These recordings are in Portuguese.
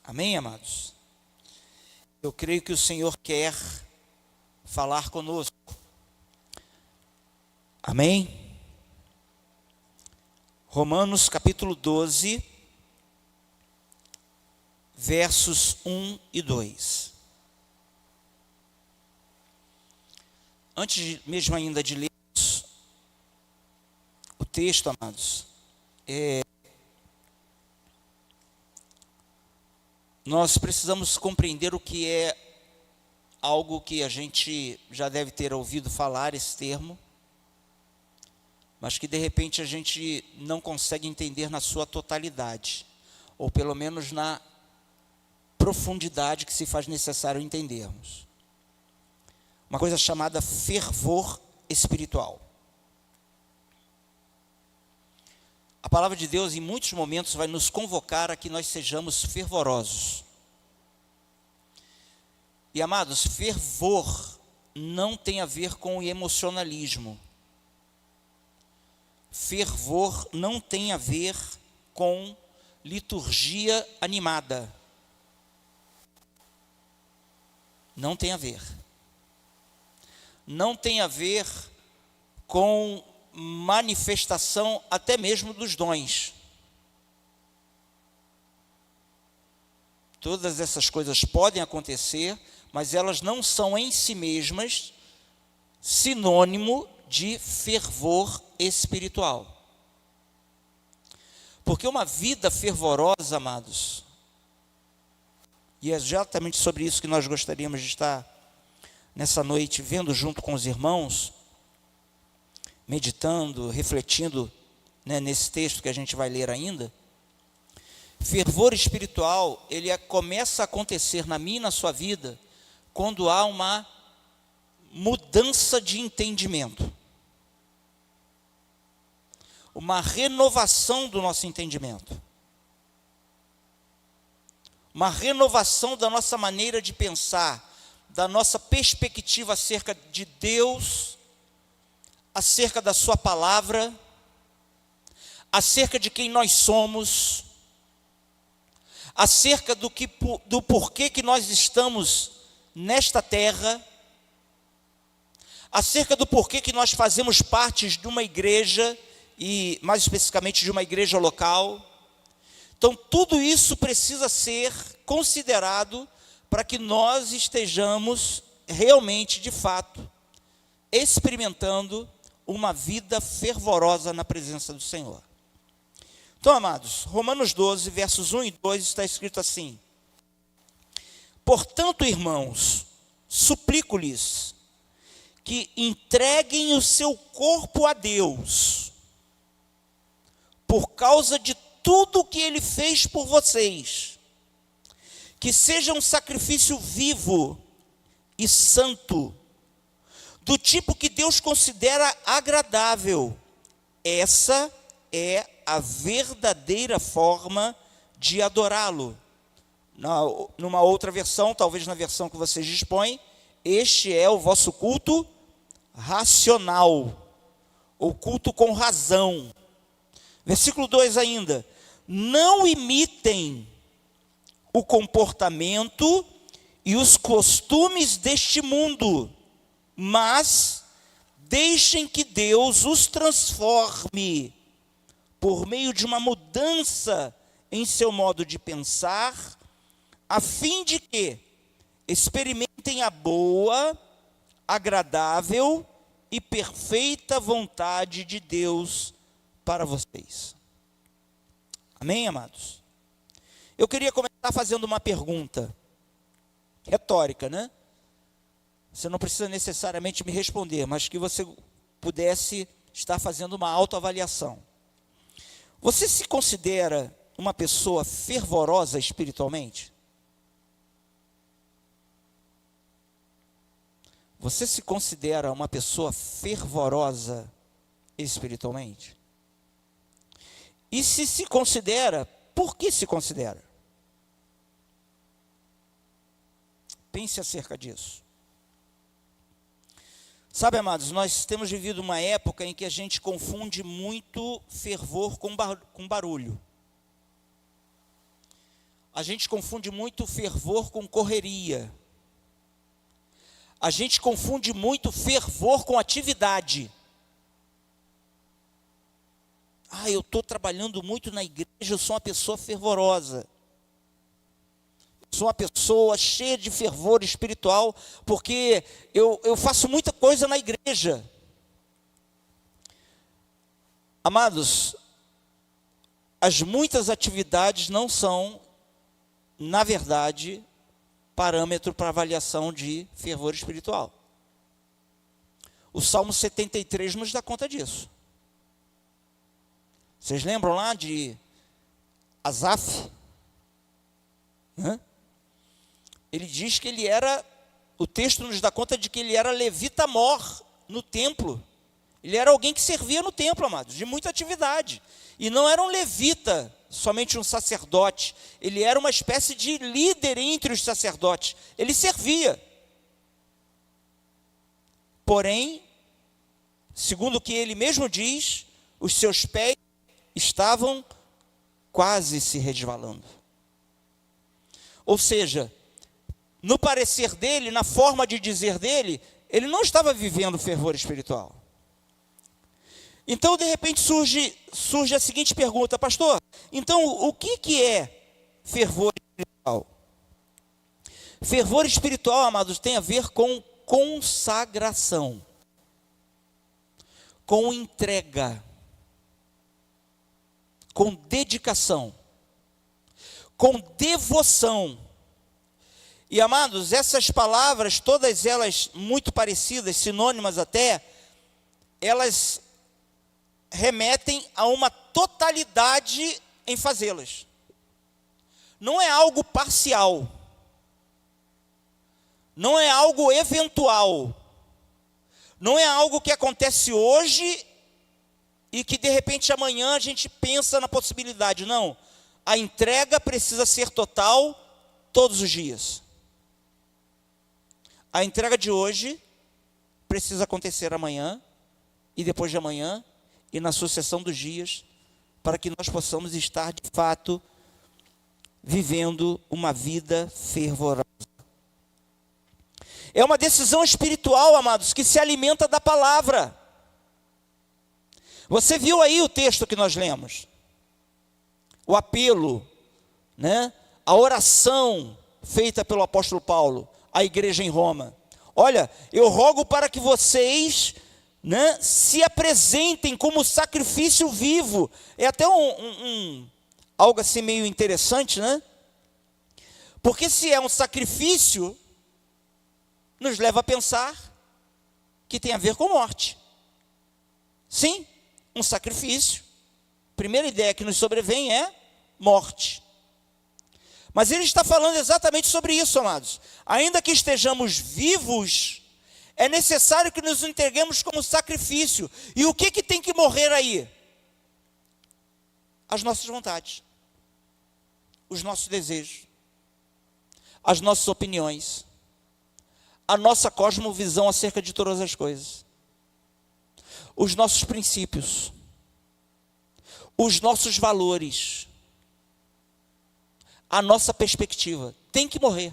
Amém, amados? Eu creio que o Senhor quer falar conosco. Amém? Romanos capítulo 12, versos 1 e 2. Antes mesmo ainda de lermos o texto, amados, nós precisamos compreender o que é algo que a gente já deve ter ouvido falar, esse termo, mas que de repente a gente não consegue entender na sua totalidade, ou pelo menos na profundidade que se faz necessário entendermos. Uma coisa chamada fervor espiritual. A palavra de Deus, em muitos momentos, vai nos convocar a que nós sejamos fervorosos. E, amados, fervor não tem a ver com o emocionalismo. Fervor não tem a ver com liturgia animada. Não tem a ver. Não tem a ver com manifestação até mesmo dos dons. Todas essas coisas podem acontecer, mas elas não são em si mesmas sinônimo de fervor espiritual. Porque uma vida fervorosa, amados, e é exatamente sobre isso que nós gostaríamos de estar nessa noite vendo junto com os irmãos, meditando, refletindo, nesse texto que a gente vai ler ainda. Fervor espiritual, ele começa a acontecer na minha e na sua vida quando há uma mudança de entendimento, uma renovação do nosso entendimento, uma renovação da nossa maneira de pensar, da nossa perspectiva acerca de Deus, acerca da sua palavra, acerca de quem nós somos, acerca do porquê que nós estamos nesta terra, acerca do porquê que nós fazemos parte de uma igreja, e mais especificamente de uma igreja local. Então tudo isso precisa ser considerado para que nós estejamos realmente, de fato, experimentando uma vida fervorosa na presença do Senhor. Então, amados, Romanos 12, versos 1 e 2 está escrito assim: portanto, irmãos, suplico-lhes que entreguem o seu corpo a Deus, por causa de tudo que Ele fez por vocês, que seja um sacrifício vivo e santo, do tipo que Deus considera agradável. Essa é a verdadeira forma de adorá-lo. Numa outra versão, talvez na versão que vocês dispõem, este é o vosso culto racional, ou culto com razão. Versículo 2 ainda: não imitem o comportamento e os costumes deste mundo, mas deixem que Deus os transforme por meio de uma mudança em seu modo de pensar, a fim de que experimentem a boa, agradável e perfeita vontade de Deus para vocês. Amém, amados? Eu queria começar fazendo uma pergunta retórica, né? Você não precisa necessariamente me responder, mas que você pudesse estar fazendo uma autoavaliação. Você se considera uma pessoa fervorosa espiritualmente? Você se considera uma pessoa fervorosa espiritualmente? E se considera, por que se considera? Pense acerca disso. Sabe, amados, nós temos vivido uma época em que a gente confunde muito fervor com barulho. A gente confunde muito fervor com correria. A gente confunde muito fervor com atividade. Eu estou trabalhando muito na igreja, eu sou uma pessoa fervorosa. Sou uma pessoa cheia de fervor espiritual, porque eu faço muita coisa na igreja. Amados, as muitas atividades não são, na verdade, parâmetro para avaliação de fervor espiritual. O Salmo 73 nos dá conta disso. Vocês lembram lá de Asaf? Ele diz que ele era, o texto nos dá conta de que ele era levita mor no templo. Ele era alguém que servia no templo, amados, de muita atividade. E não era um levita, somente um sacerdote. Ele era uma espécie de líder entre os sacerdotes. Ele servia. Porém, segundo o que ele mesmo diz, os seus pés estavam quase se resvalando. Ou seja, no parecer dele, na forma de dizer dele, ele não estava vivendo fervor espiritual. Então, de repente, surge a seguinte pergunta: pastor, então o que é fervor espiritual? Fervor espiritual, amados, tem a ver com consagração, com entrega, com dedicação, com devoção. E, amados, essas palavras, todas elas muito parecidas, sinônimas até, elas remetem a uma totalidade em fazê-las. Não é algo parcial. Não é algo eventual. Não é algo que acontece hoje e que de repente amanhã a gente pensa na possibilidade. Não. A entrega precisa ser total todos os dias. A entrega de hoje precisa acontecer amanhã e depois de amanhã e na sucessão dos dias, para que nós possamos estar de fato vivendo uma vida fervorosa. É uma decisão espiritual, amados, que se alimenta da palavra. Você viu aí o texto que nós lemos? O apelo, a oração feita pelo apóstolo Paulo à igreja em Roma. Olha, eu rogo para que vocês se apresentem como sacrifício vivo. É até algo assim meio interessante, Porque se é um sacrifício, nos leva a pensar que tem a ver com morte. Sim, um sacrifício. Primeira ideia que nos sobrevém é morte. Mas ele está falando exatamente sobre isso, amados. Ainda que estejamos vivos, é necessário que nos entreguemos como sacrifício. E o que tem que morrer aí? As nossas vontades, os nossos desejos, as nossas opiniões, a nossa cosmovisão acerca de todas as coisas, os nossos princípios, os nossos valores, a nossa perspectiva, tem que morrer.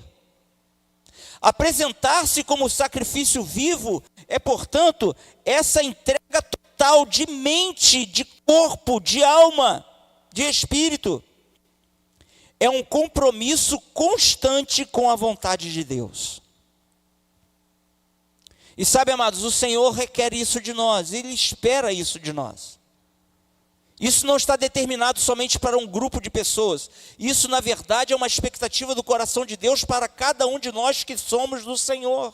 Apresentar-se como sacrifício vivo é, portanto, essa entrega total de mente, de corpo, de alma, de espírito. É um compromisso constante com a vontade de Deus. E sabe, amados, o Senhor requer isso de nós, Ele espera isso de nós. Isso não está determinado somente para um grupo de pessoas. Isso, na verdade, é uma expectativa do coração de Deus para cada um de nós que somos do Senhor.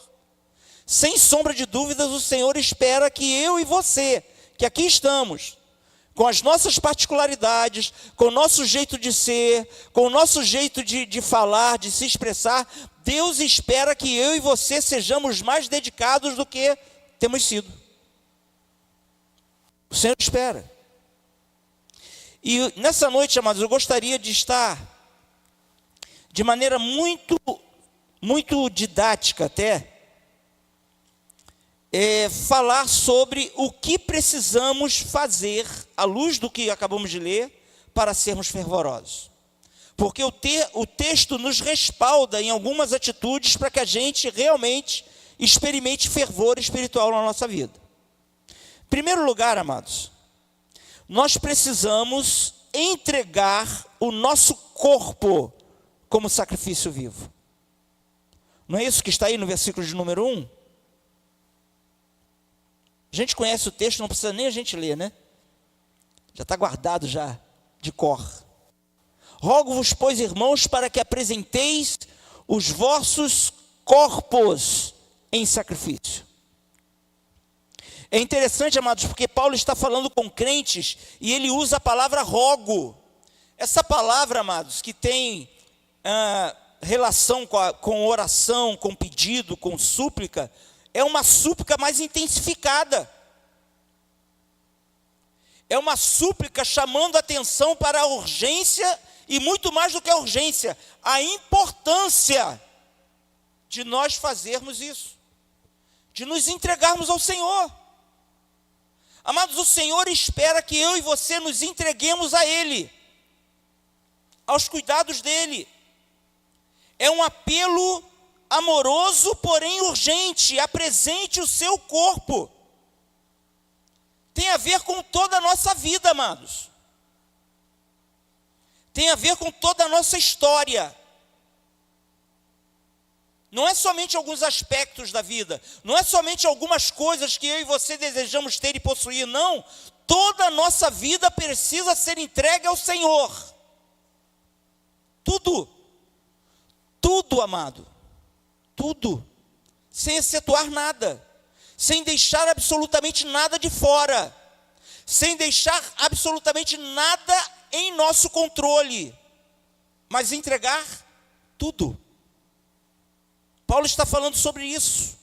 Sem sombra de dúvidas, o Senhor espera que eu e você, que aqui estamos, com as nossas particularidades, com o nosso jeito de ser, com o nosso jeito de falar, de se expressar, Deus espera que eu e você sejamos mais dedicados do que temos sido. O Senhor espera. E nessa noite, amados, eu gostaria de estar de maneira muito didática até, falar sobre o que precisamos fazer, à luz do que acabamos de ler, para sermos fervorosos. Porque o texto nos respalda em algumas atitudes para que a gente realmente experimente fervor espiritual na nossa vida. Em primeiro lugar, amados, nós precisamos entregar o nosso corpo como sacrifício vivo. Não é isso que está aí no versículo de número 1? A gente conhece o texto, não precisa nem a gente ler, né? Já está guardado já, de cor. Rogo-vos, pois, irmãos, para que apresenteis os vossos corpos em sacrifício. É interessante, amados, porque Paulo está falando com crentes e ele usa a palavra rogo. Essa palavra, amados, que tem relação com oração, com pedido, com súplica, é uma súplica mais intensificada. É uma súplica chamando atenção para a urgência e muito mais do que a urgência, a importância de nós fazermos isso, de nos entregarmos ao Senhor. Amados, o Senhor espera que eu e você nos entreguemos a Ele, aos cuidados dEle. É um apelo amoroso, porém urgente. Apresente o seu corpo. Tem a ver com toda a nossa vida, amados. Tem a ver com toda a nossa história. Não é somente alguns aspectos da vida, não é somente algumas coisas que eu e você desejamos ter e possuir, não. Toda a nossa vida precisa ser entregue ao Senhor. Tudo. Tudo, amado. Tudo. Sem excetuar nada. Sem deixar absolutamente nada de fora. Sem deixar absolutamente nada em nosso controle. Mas entregar tudo. Paulo está falando sobre isso.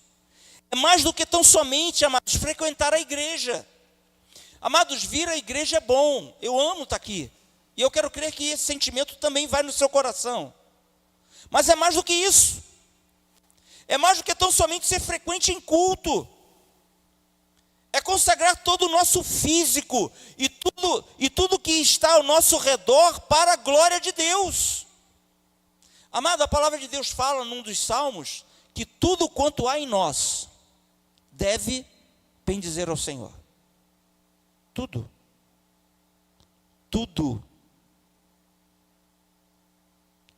É mais do que tão somente, amados, frequentar a igreja. Amados, vir à igreja é bom. Eu amo estar aqui. E eu quero crer que esse sentimento também vai no seu coração. Mas é mais do que isso. É mais do que tão somente ser frequente em culto. É consagrar todo o nosso físico e tudo que está ao nosso redor para a glória de Deus. Amado, a palavra de Deus fala num dos salmos que tudo quanto há em nós deve bendizer ao Senhor. Tudo. Tudo.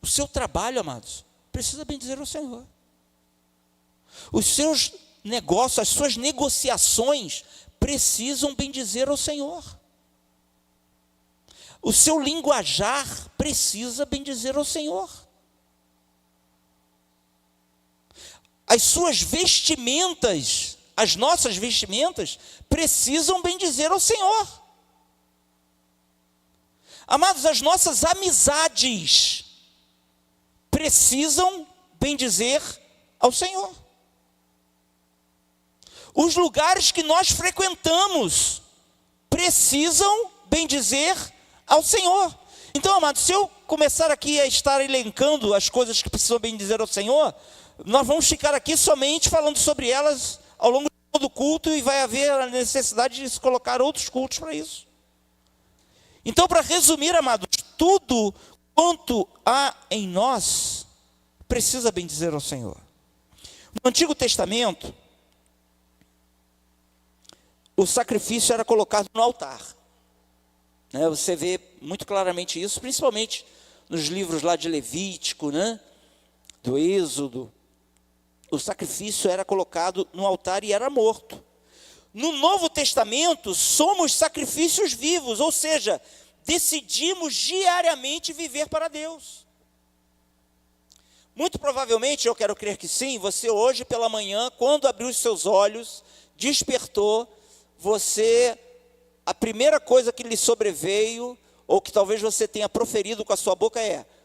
O seu trabalho, amados, precisa bendizer ao Senhor. Os seus negócios, as suas negociações precisam bendizer ao Senhor. O seu linguajar precisa bendizer ao Senhor. As suas vestimentas, as nossas vestimentas, precisam bendizer ao Senhor. Amados, as nossas amizades precisam bendizer ao Senhor. Os lugares que nós frequentamos precisam bendizer ao Senhor. Então, amados, se eu começar aqui a estar elencando as coisas que precisam bendizer ao Senhor, nós vamos ficar aqui somente falando sobre elas ao longo de todo o culto e vai haver a necessidade de se colocar outros cultos para isso. Então, para resumir, amados, tudo quanto há em nós precisa bendizer ao Senhor. No Antigo Testamento, o sacrifício era colocado no altar. Você vê muito claramente isso, principalmente nos livros lá de Levítico, do Êxodo. O sacrifício era colocado no altar e era morto. No Novo Testamento, somos sacrifícios vivos, ou seja, decidimos diariamente viver para Deus. Muito provavelmente, eu quero crer que sim, você hoje pela manhã, quando abriu os seus olhos, despertou, a primeira coisa que lhe sobreveio, ou que talvez você tenha proferido com a sua boca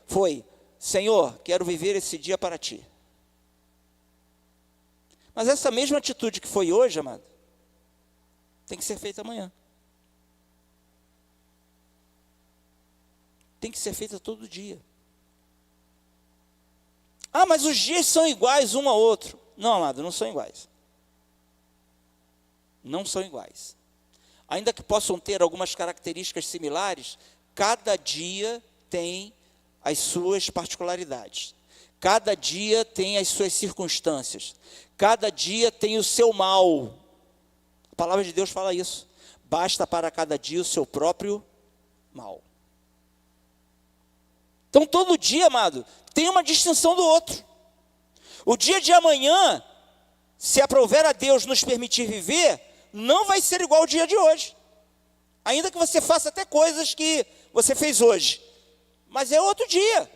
foi, Senhor, quero viver esse dia para Ti. Mas essa mesma atitude que foi hoje, amado, tem que ser feita amanhã. Tem que ser feita todo dia. Ah, mas os dias são iguais um ao outro. Não, amado, não são iguais. Não são iguais. Ainda que possam ter algumas características similares, cada dia tem as suas particularidades. Cada dia tem as suas circunstâncias. Cada dia tem o seu mal. A palavra de Deus fala isso. Basta para cada dia o seu próprio mal. Então, todo dia, amado, tem uma distinção do outro. O dia de amanhã, se aprouver a Deus nos permitir viver, não vai ser igual ao dia de hoje. Ainda que você faça até coisas que você fez hoje. Mas é outro dia.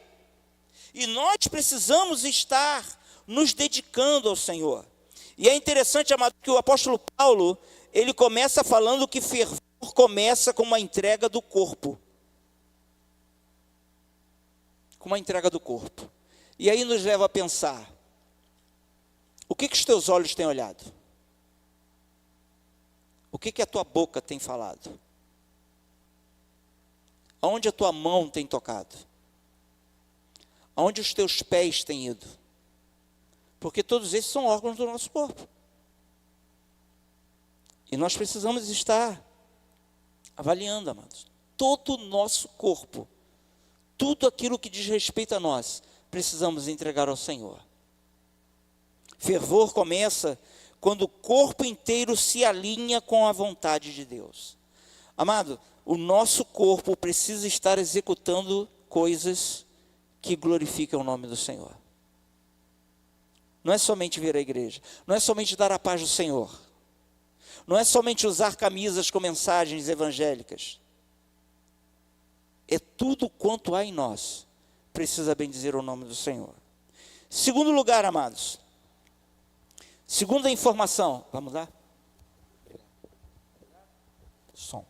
E nós precisamos estar nos dedicando ao Senhor. E é interessante, amado, que o apóstolo Paulo, ele começa falando que fervor começa com uma entrega do corpo. Com uma entrega do corpo. E aí nos leva a pensar, o que os teus olhos têm olhado? O que a tua boca tem falado? Aonde a tua mão tem tocado? Aonde os teus pés têm ido? Porque todos esses são órgãos do nosso corpo. E nós precisamos estar avaliando, amados, todo o nosso corpo. Tudo aquilo que diz respeito a nós, precisamos entregar ao Senhor. Fervor começa quando o corpo inteiro se alinha com a vontade de Deus. Amado, o nosso corpo precisa estar executando coisas que glorificam o nome do Senhor. Não é somente vir à igreja, não é somente dar a paz do Senhor, não é somente usar camisas com mensagens evangélicas. É tudo quanto há em nós, precisa bendizer o nome do Senhor. Segundo lugar, amados, segunda informação, vamos lá? Som.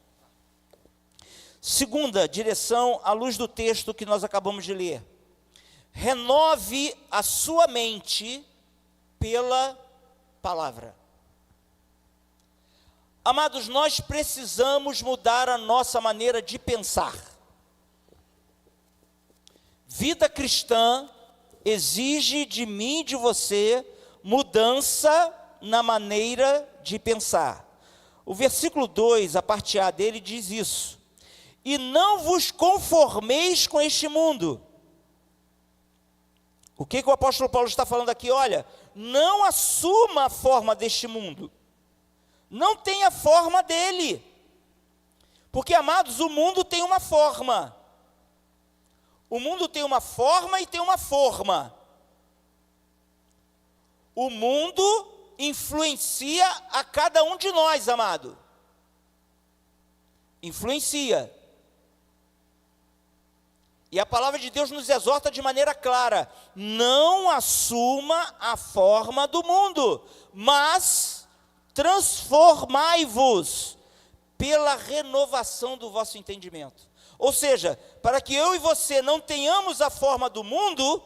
Segunda direção, à luz do texto que nós acabamos de ler. Renove a sua mente pela palavra. Amados, nós precisamos mudar a nossa maneira de pensar. Vida cristã exige de mim e de você mudança na maneira de pensar. O versículo 2, a parte A dele diz isso. E não vos conformeis com este mundo. O que o apóstolo Paulo está falando aqui? Olha, não assuma a forma deste mundo. Não tenha a forma dele. Porque, amados, o mundo tem uma forma. O mundo tem uma forma e tem uma forma. O mundo influencia a cada um de nós, amado. Influencia. E a palavra de Deus nos exorta de maneira clara: não assuma a forma do mundo, mas transformai-vos pela renovação do vosso entendimento. Ou seja, para que eu e você não tenhamos a forma do mundo,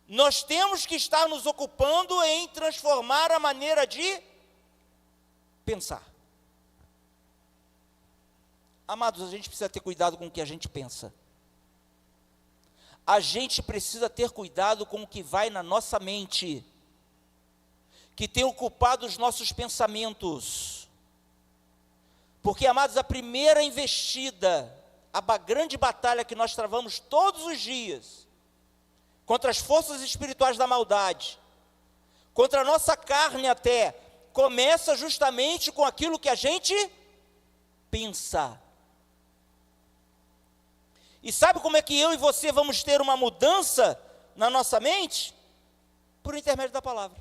nós temos que estar nos ocupando em transformar a maneira de pensar. Amados, a gente precisa ter cuidado com o que a gente pensa. A gente precisa ter cuidado com o que vai na nossa mente, que tem ocupado os nossos pensamentos. Porque, amados, a primeira investida, a grande batalha que nós travamos todos os dias, contra as forças espirituais da maldade, contra a nossa carne até, começa justamente com aquilo que a gente pensa. E sabe como é que eu e você vamos ter uma mudança na nossa mente? Por intermédio da palavra.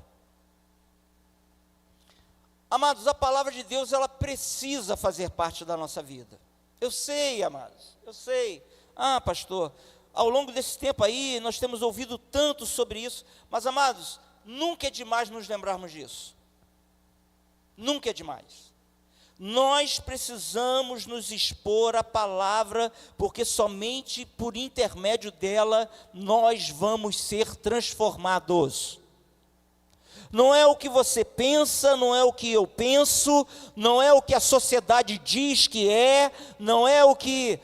Amados, a palavra de Deus, ela precisa fazer parte da nossa vida. Eu sei, amados, eu sei. Ah, pastor, ao longo desse tempo aí, nós temos ouvido tanto sobre isso. Mas, amados, nunca é demais nos lembrarmos disso. Nunca é demais. Nós precisamos nos expor à palavra, porque somente por intermédio dela nós vamos ser transformados. Não é o que você pensa, não é o que eu penso, não é o que a sociedade diz que é, não é o que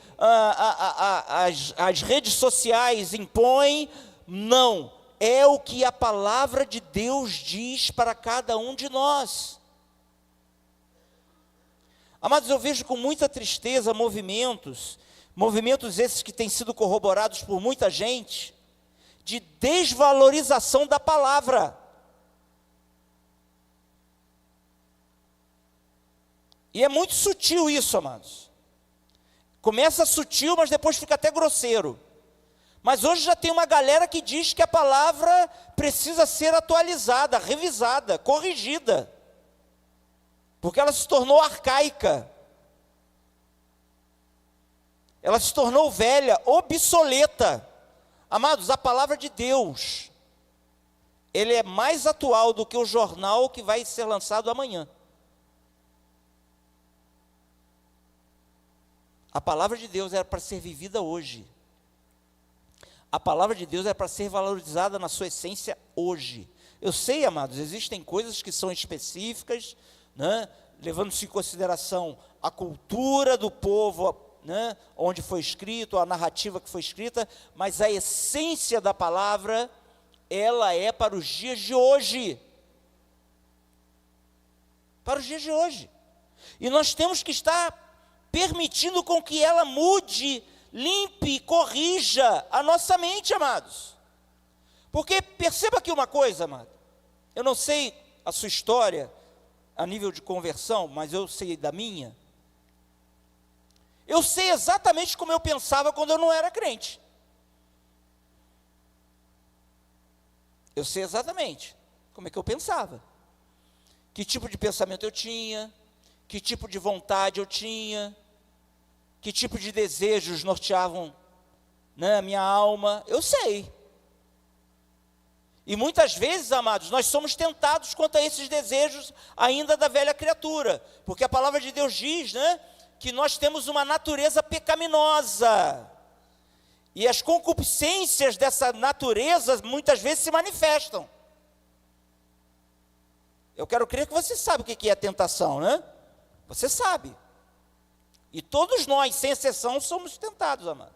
as redes sociais impõem, não. É o que a palavra de Deus diz para cada um de nós. Amados, eu vejo com muita tristeza movimentos Movimentos esses que têm sido corroborados por muita gente, de desvalorização da palavra. E é muito sutil isso, amados. Começa sutil, mas depois fica até grosseiro. Mas hoje já tem uma galera que diz que a palavra precisa ser atualizada, revisada, corrigida. Porque ela se tornou arcaica. Ela se tornou velha, obsoleta. Amados, a palavra de Deus, ele é mais atual do que o jornal que vai ser lançado amanhã. A palavra de Deus era para ser vivida hoje. A palavra de Deus é para ser valorizada na sua essência hoje. Eu sei, amados, existem coisas que são específicas, né, levando-se em consideração a cultura do povo, né, onde foi escrito, a narrativa que foi escrita, mas a essência da palavra, ela é para os dias de hoje. Para os dias de hoje. E nós temos que estar permitindo com que ela mude, limpe, corrija a nossa mente, amados. Porque perceba aqui uma coisa, amado. Eu não sei a sua história a nível de conversão, mas eu sei da minha. Eu sei exatamente como eu pensava quando eu não era crente. Eu sei exatamente como é que eu pensava. Que tipo de pensamento eu tinha, que tipo de vontade eu tinha, que tipo de desejos norteavam, né, a minha alma. Eu sei. E muitas vezes, amados, nós somos tentados quanto a esses desejos ainda da velha criatura. Porque a palavra de Deus diz, né, que nós temos uma natureza pecaminosa. E as concupiscências dessa natureza muitas vezes se manifestam. Eu quero crer que você sabe o que é a tentação, né? Você sabe. E todos nós, sem exceção, somos tentados, amado.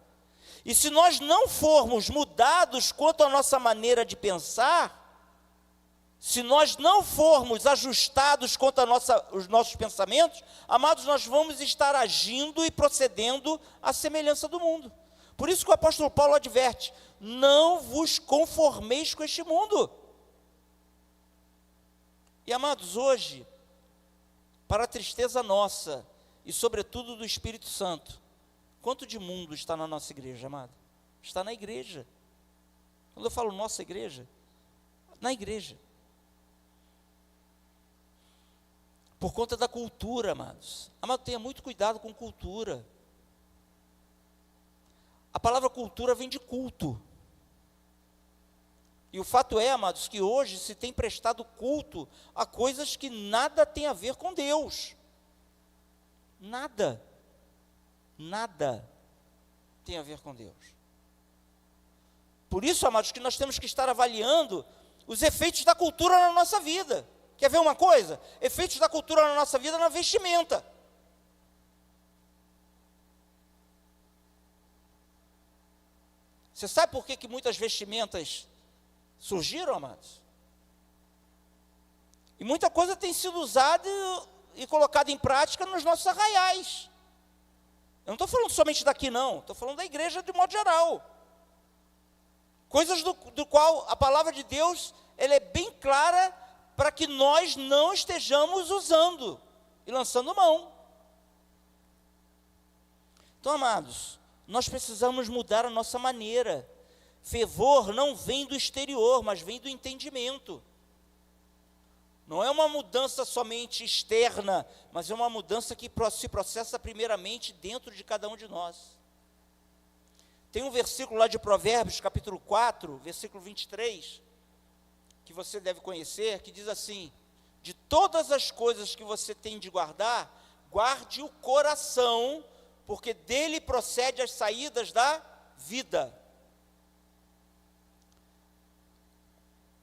E se nós não formos mudados quanto à nossa maneira de pensar, se nós não formos ajustados quanto os nossos pensamentos, amados, nós vamos estar agindo e procedendo à semelhança do mundo. Por isso que o apóstolo Paulo adverte: não vos conformeis com este mundo. E, amados, hoje, para a tristeza nossa, e sobretudo do Espírito Santo, quanto de mundo está na nossa igreja, amado? Está na igreja. Quando eu falo nossa igreja, na igreja. Por conta da cultura, amados. Amado, tenha muito cuidado com cultura. A palavra cultura vem de culto. E o fato é, amados, que hoje se tem prestado culto a coisas que nada tem a ver com Deus. Nada tem a ver com Deus. Por isso, amados, que nós temos que estar avaliando os efeitos da cultura na nossa vida. Quer ver uma coisa? Efeitos da cultura na nossa vida na vestimenta. Você sabe por que muitas vestimentas surgiram, amados? E muita coisa tem sido usada e colocado em prática nos nossos arraiais. Eu não estou falando somente daqui, não. Estou falando da igreja de modo geral. Coisas do qual a palavra de Deus, ela é bem clara para que nós não estejamos usando e lançando mão. Então, amados, nós precisamos mudar a nossa maneira. Fervor não vem do exterior, mas vem do entendimento. Não é uma mudança somente externa, mas é uma mudança que se processa primeiramente dentro de cada um de nós. Tem um versículo lá de Provérbios, capítulo 4, versículo 23, que você deve conhecer, que diz assim: de todas as coisas que você tem de guardar, guarde o coração, porque dele procede as saídas da vida.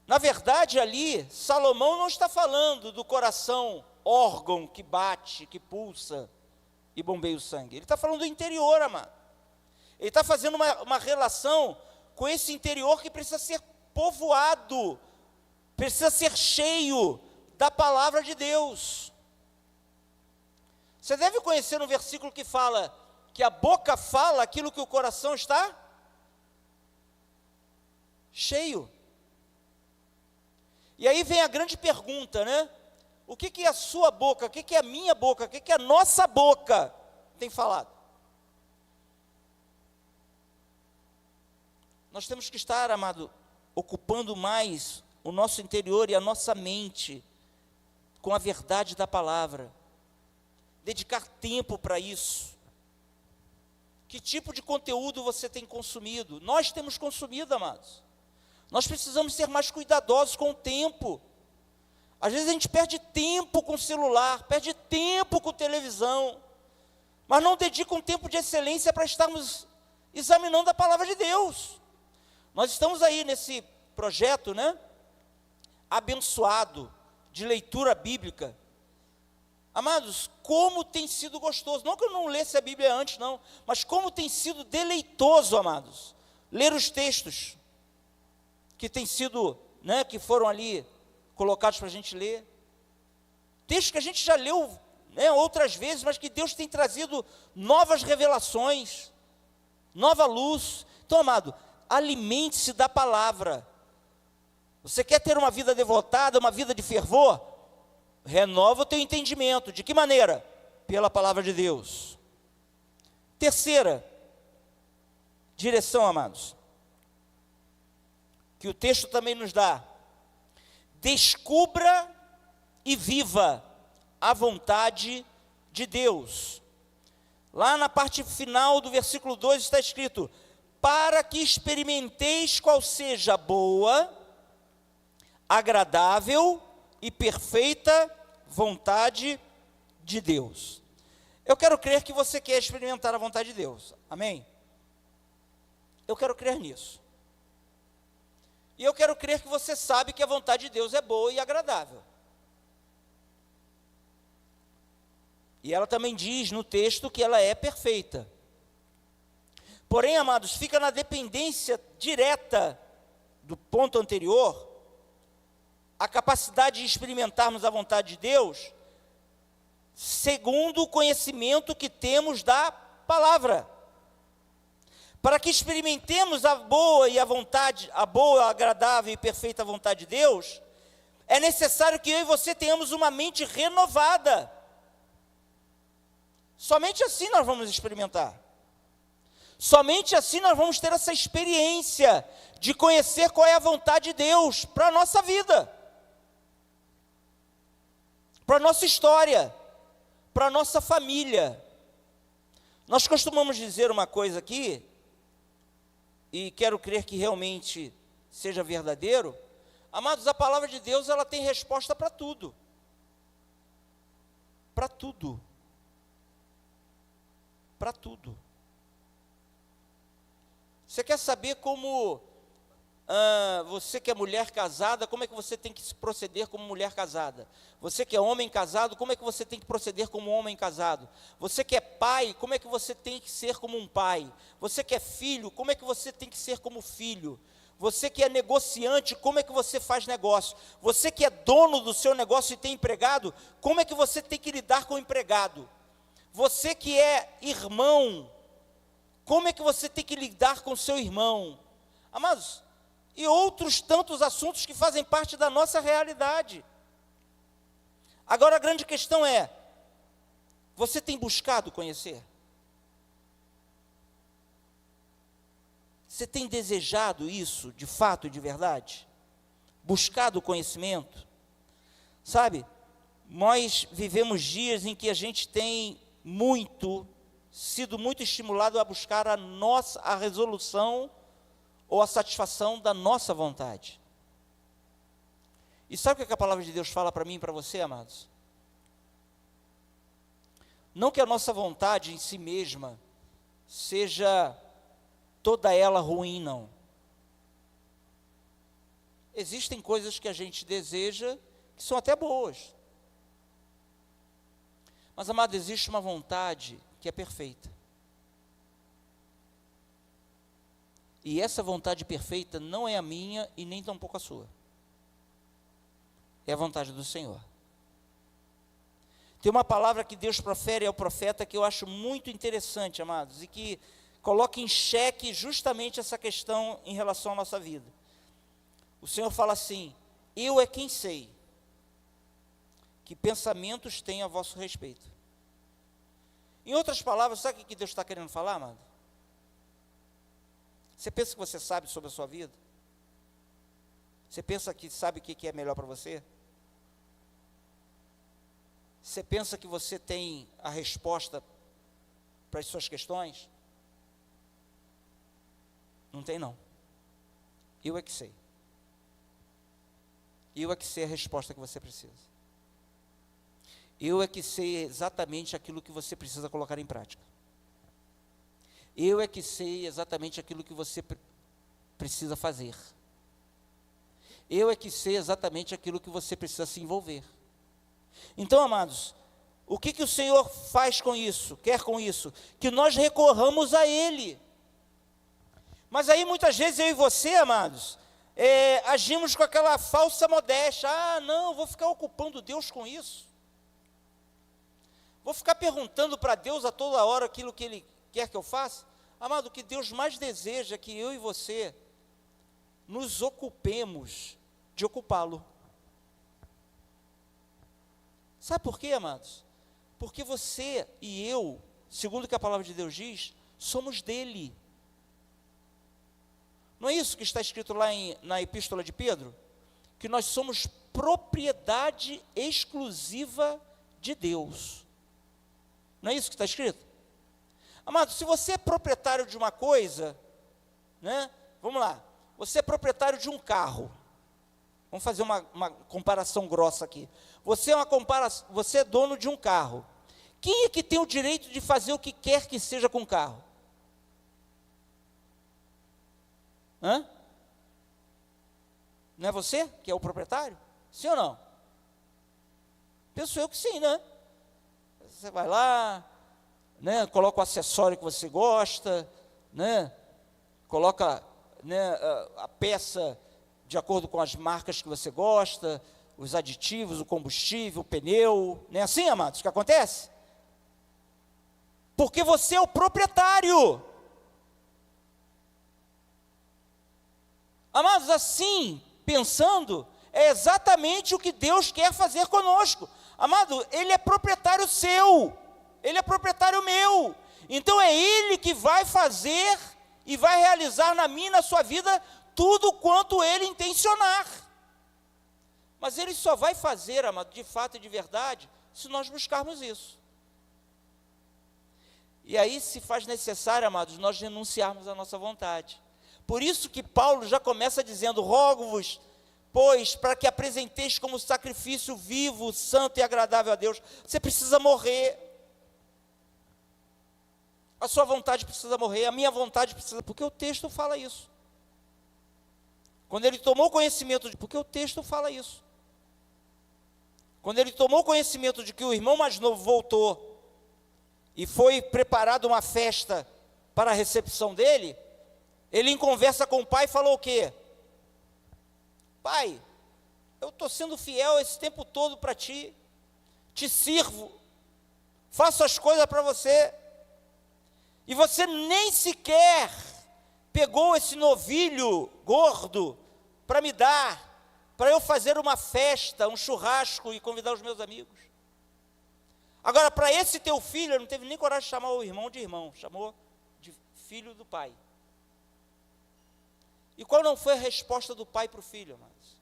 Na verdade, ali, Salomão não está falando do coração, órgão que bate, que pulsa e bombeia o sangue. Ele está falando do interior, amado. Ele está fazendo uma relação com esse interior que precisa ser povoado, precisa ser cheio da palavra de Deus. Você deve conhecer um versículo que fala que a boca fala aquilo que o coração está cheio. E aí vem a grande pergunta, né? O que é a sua boca, o que é a minha boca, o que é a nossa boca tem falado? Nós temos que estar, amado, ocupando mais o nosso interior e a nossa mente com a verdade da palavra. Dedicar tempo para isso. Que tipo de conteúdo você tem consumido? Nós temos consumido, amados. Nós precisamos ser mais cuidadosos com o tempo. Às vezes a gente perde tempo com o celular, perde tempo com televisão, mas não dedica um tempo de excelência para estarmos examinando a palavra de Deus. Nós estamos aí nesse projeto, né, abençoado, de leitura bíblica. Amados, como tem sido gostoso, não que eu não lesse a Bíblia antes, não, mas como tem sido deleitoso, amados, ler os textos que tem sido, né, que foram ali colocados para a gente ler. Textos que a gente já leu, né, outras vezes, mas que Deus tem trazido novas revelações, nova luz. Então, amado, alimente-se da palavra. Você quer ter uma vida devotada, uma vida de fervor? Renova o teu entendimento. De que maneira? Pela palavra de Deus. Terceira direção, amados, que o texto também nos dá: descubra e viva a vontade de Deus. Lá na parte final do versículo 2 está escrito: para que experimenteis qual seja a boa, agradável e perfeita vontade de Deus. Eu quero crer que você quer experimentar a vontade de Deus, amém? Eu quero crer nisso. E eu quero crer que você sabe que a vontade de Deus é boa e agradável. E ela também diz no texto que ela é perfeita. Porém, amados, fica na dependência direta do ponto anterior a capacidade de experimentarmos a vontade de Deus segundo o conhecimento que temos da palavra. Para que experimentemos a boa e a vontade, a boa, agradável e perfeita vontade de Deus, é necessário que eu e você tenhamos uma mente renovada. Somente assim nós vamos experimentar. Somente assim nós vamos ter essa experiência de conhecer qual é a vontade de Deus para a nossa vida, para a nossa história, para a nossa família. Nós costumamos dizer uma coisa aqui, e quero crer que realmente seja verdadeiro. Amados, a palavra de Deus, ela tem resposta para tudo. Para tudo. Para tudo. Você quer saber como, você que é mulher casada, como é que você tem que se proceder como mulher casada? Você que é homem casado, como é que você tem que proceder como homem casado? Você que é pai, como é que você tem que ser como um pai? Você que é filho, como é que você tem que ser como filho? Você que é negociante, como é que você faz negócio? Você que é dono do seu negócio e tem empregado, como é que você tem que lidar com o empregado? Você que é irmão, como é que você tem que lidar com o seu irmão? Amados, e outros tantos assuntos que fazem parte da nossa realidade. Agora a grande questão é: você tem buscado conhecer? Você tem desejado isso de fato e de verdade? Buscado o conhecimento? Sabe, nós vivemos dias em que a gente tem sido muito estimulado a buscar a resolução ou a satisfação da nossa vontade. E sabe o que a palavra de Deus fala para mim e para você, amados? Não que a nossa vontade em si mesma seja toda ela ruim, não. Existem coisas que a gente deseja que são até boas. Mas, amado, existe uma vontade que é perfeita. E essa vontade perfeita não é a minha e nem tampouco a sua. É a vontade do Senhor. Tem uma palavra que Deus profere ao profeta que eu acho muito interessante, amados, e que coloca em xeque justamente essa questão em relação à nossa vida. O Senhor fala assim: eu é quem sei que pensamentos tenho a vosso respeito. Em outras palavras, sabe o que Deus está querendo falar, amado? Você pensa que você sabe sobre a sua vida? Você pensa que sabe o que é melhor para você? Você pensa que você tem a resposta para as suas questões? Não tem, não. Eu é que sei. Eu é que sei a resposta que você precisa. Eu é que sei exatamente aquilo que você precisa colocar em prática. Eu é que sei exatamente aquilo que você precisa fazer. Eu é que sei exatamente aquilo que você precisa se envolver. Então, amados, o que o Senhor faz com isso, quer com isso? Que nós recorramos a Ele. Mas aí muitas vezes eu e você, amados, agimos com aquela falsa modéstia. Ah, não, vou ficar ocupando Deus com isso. Vou ficar perguntando para Deus a toda hora aquilo que Ele quer que eu faça. Amado, o que Deus mais deseja é que eu e você nos ocupemos de ocupá-lo. Sabe por quê, amados? Porque você e eu, segundo o que a palavra de Deus diz, somos dele. Não é isso que está escrito lá na epístola de Pedro? Que nós somos propriedade exclusiva de Deus. Não é isso que está escrito? Amado, se você é proprietário de uma coisa, né? Vamos lá, você é proprietário de um carro. Vamos fazer uma comparação grossa aqui. Você é dono de um carro. Quem é que tem o direito de fazer o que quer que seja com o carro? Hã? Não é você que é o proprietário? Sim ou não? Penso eu que sim, né? Você vai lá, né, coloca o acessório que você gosta, né, coloca, né, a peça de acordo com as marcas que você gosta, os aditivos, o combustível, o pneu. Não é assim, amados, que acontece? Porque você é o proprietário. Amados, assim, pensando, é exatamente o que Deus quer fazer conosco. Amado, Ele é proprietário seu, Ele é proprietário meu. Então é Ele que vai fazer e vai realizar na minha e na sua vida tudo quanto Ele intencionar. Mas Ele só vai fazer, amado, de fato e de verdade, se nós buscarmos isso. E aí se faz necessário, amados, nós renunciarmos à nossa vontade. Por isso que Paulo já começa dizendo: rogo-vos, pois, para que apresenteis como sacrifício vivo, santo e agradável a Deus. Você precisa morrer. A sua vontade precisa morrer, a minha vontade precisa, porque o texto fala isso. Quando ele tomou conhecimento porque o texto fala isso. Quando ele tomou conhecimento de que o irmão mais novo voltou e foi preparada uma festa para a recepção dele, ele em conversa com o pai falou o quê? Pai, eu estou sendo fiel esse tempo todo para ti, te sirvo, faço as coisas para você, e você nem sequer pegou esse novilho gordo para me dar, para eu fazer uma festa, um churrasco e convidar os meus amigos. Agora, para esse teu filho, ele não teve nem coragem de chamar o irmão de irmão, chamou de filho do pai. E qual não foi a resposta do pai para o filho, amados?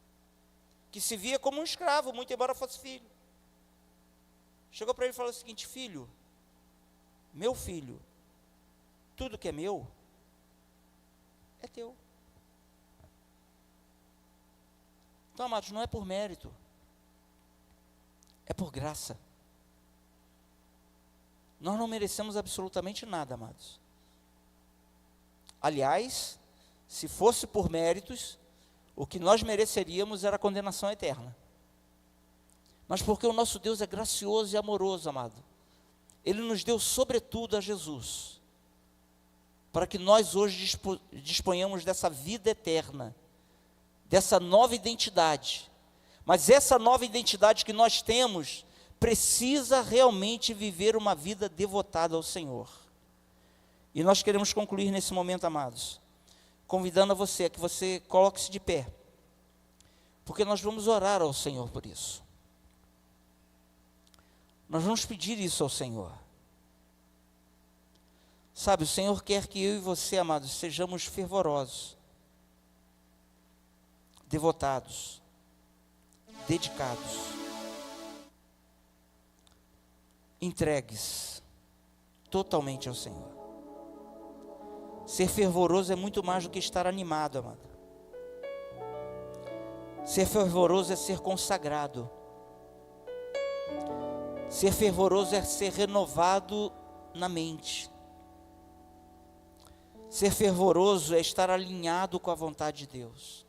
Que se via como um escravo, muito embora fosse filho. Chegou para ele e falou o seguinte: filho, meu filho, tudo que é meu, é teu. Então, amados, não é por mérito, é por graça. Nós não merecemos absolutamente nada, amados. Aliás, se fosse por méritos, o que nós mereceríamos era a condenação eterna. Mas porque o nosso Deus é gracioso e amoroso, amado, Ele nos deu sobretudo a Jesus, para que nós hoje disponhamos dessa vida eterna, dessa nova identidade. Mas essa nova identidade que nós temos precisa realmente viver uma vida devotada ao Senhor. E nós queremos concluir nesse momento, amados, convidando a você, a que você coloque-se de pé, porque nós vamos orar ao Senhor por isso. Nós vamos pedir isso ao Senhor. Sabe, o Senhor quer que eu e você, amados, sejamos fervorosos, devotados, dedicados, entregues totalmente ao Senhor. Ser fervoroso é muito mais do que estar animado, amado. Ser fervoroso é ser consagrado. Ser fervoroso é ser renovado na mente. Ser fervoroso é estar alinhado com a vontade de Deus.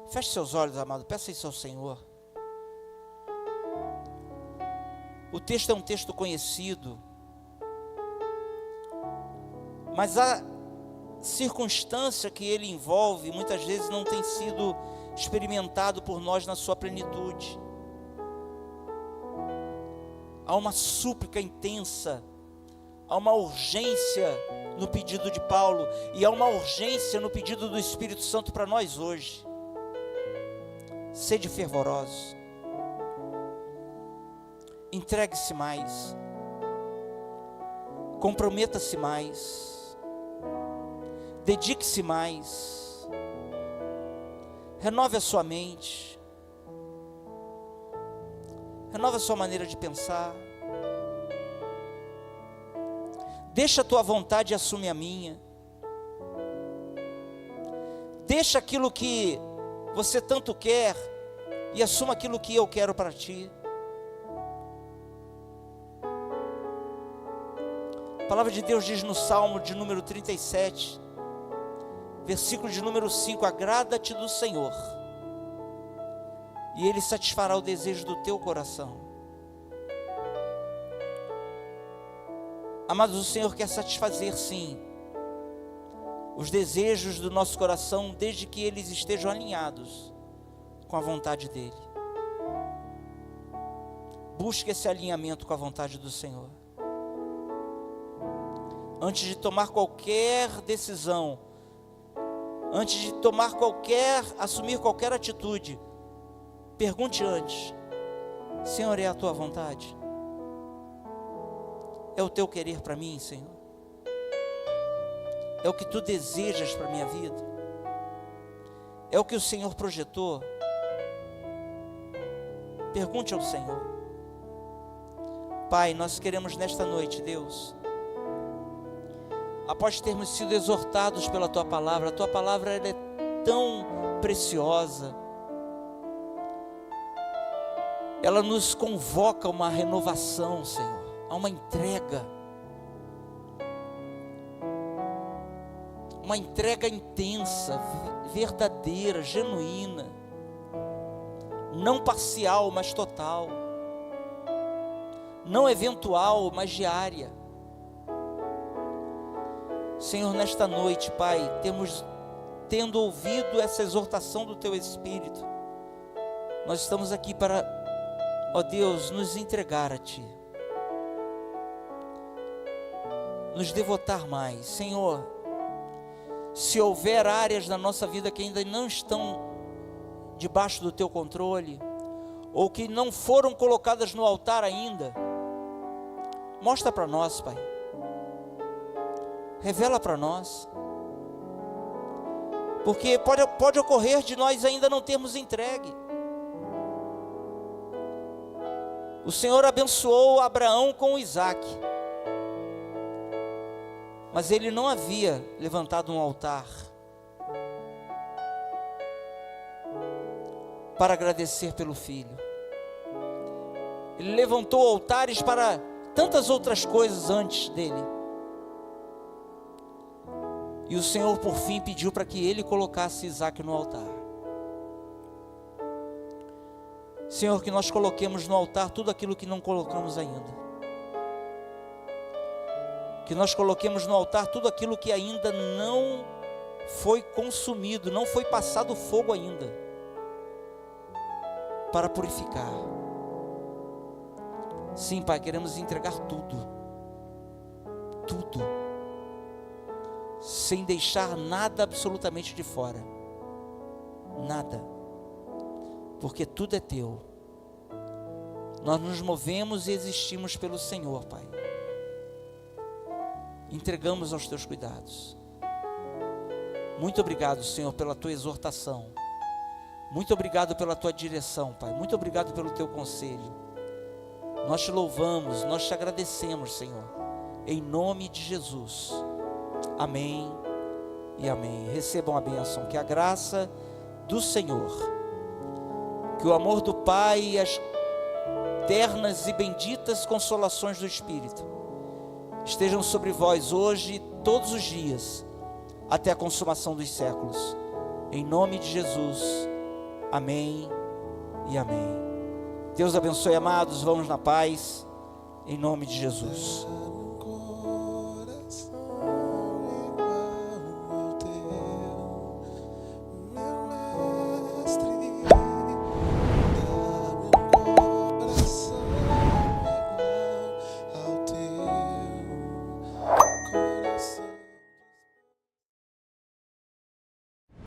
Feche seus olhos, amado, peça isso ao Senhor. O texto é um texto conhecido, mas a circunstância que ele envolve, muitas vezes não tem sido experimentado por nós na sua plenitude. Há uma súplica intensa, há uma urgência no pedido de Paulo, e há uma urgência no pedido do Espírito Santo para nós hoje. Sede fervorosos, entregue-se mais, comprometa-se mais, dedique-se mais, renove a sua mente, renove a sua maneira de pensar, deixa a tua vontade e assume a minha, deixa aquilo que você tanto quer e assuma aquilo que eu quero para ti. A palavra de Deus diz no Salmo de número 37, versículo de número 5, agrada-te do Senhor, e Ele satisfará o desejo do teu coração. Amados, o Senhor quer satisfazer sim os desejos do nosso coração, desde que eles estejam alinhados com a vontade dEle. Busque esse alinhamento com a vontade do Senhor. Antes de tomar qualquer decisão, antes de assumir qualquer atitude, pergunte antes: Senhor, é a tua vontade? É o teu querer para mim, Senhor? É o que tu desejas para a minha vida? É o que o Senhor projetou? Pergunte ao Senhor. Pai, nós queremos nesta noite, Deus, após termos sido exortados pela Tua Palavra, a Tua Palavra ela é tão preciosa, ela nos convoca a uma renovação, Senhor, a uma entrega intensa, verdadeira, genuína, não parcial, mas total, não eventual, mas diária. Senhor, nesta noite, Pai, tendo ouvido essa exortação do Teu Espírito, nós estamos aqui para, ó Deus, nos entregar a Ti, nos devotar mais. Senhor, se houver áreas da nossa vida que ainda não estão debaixo do Teu controle, ou que não foram colocadas no altar ainda, mostra para nós, Pai, revela para nós, porque pode ocorrer de nós ainda não termos entregue. O Senhor abençoou Abraão com Isaque, mas ele não havia levantado um altar para agradecer pelo filho. Ele levantou altares para tantas outras coisas antes dele. E o Senhor, por fim, pediu para que ele colocasse Isaque no altar. Senhor, que nós coloquemos no altar tudo aquilo que não colocamos ainda. Que nós coloquemos no altar tudo aquilo que ainda não foi consumido, não foi passado fogo ainda, para purificar. Sim, Pai, queremos entregar tudo, tudo, sem deixar nada absolutamente de fora, nada, porque tudo é Teu. Nós nos movemos e existimos pelo Senhor, Pai. Entregamos aos Teus cuidados. Muito obrigado, Senhor, pela Tua exortação. Muito obrigado pela Tua direção, Pai. Muito obrigado pelo Teu conselho. Nós Te louvamos, nós Te agradecemos, Senhor. Em nome de Jesus. Amém e amém. Recebam a bênção. Que a graça do Senhor, que o amor do Pai e as ternas e benditas consolações do Espírito estejam sobre vós hoje e todos os dias, até a consumação dos séculos. Em nome de Jesus. Amém e amém. Deus abençoe, amados. Vamos na paz, em nome de Jesus.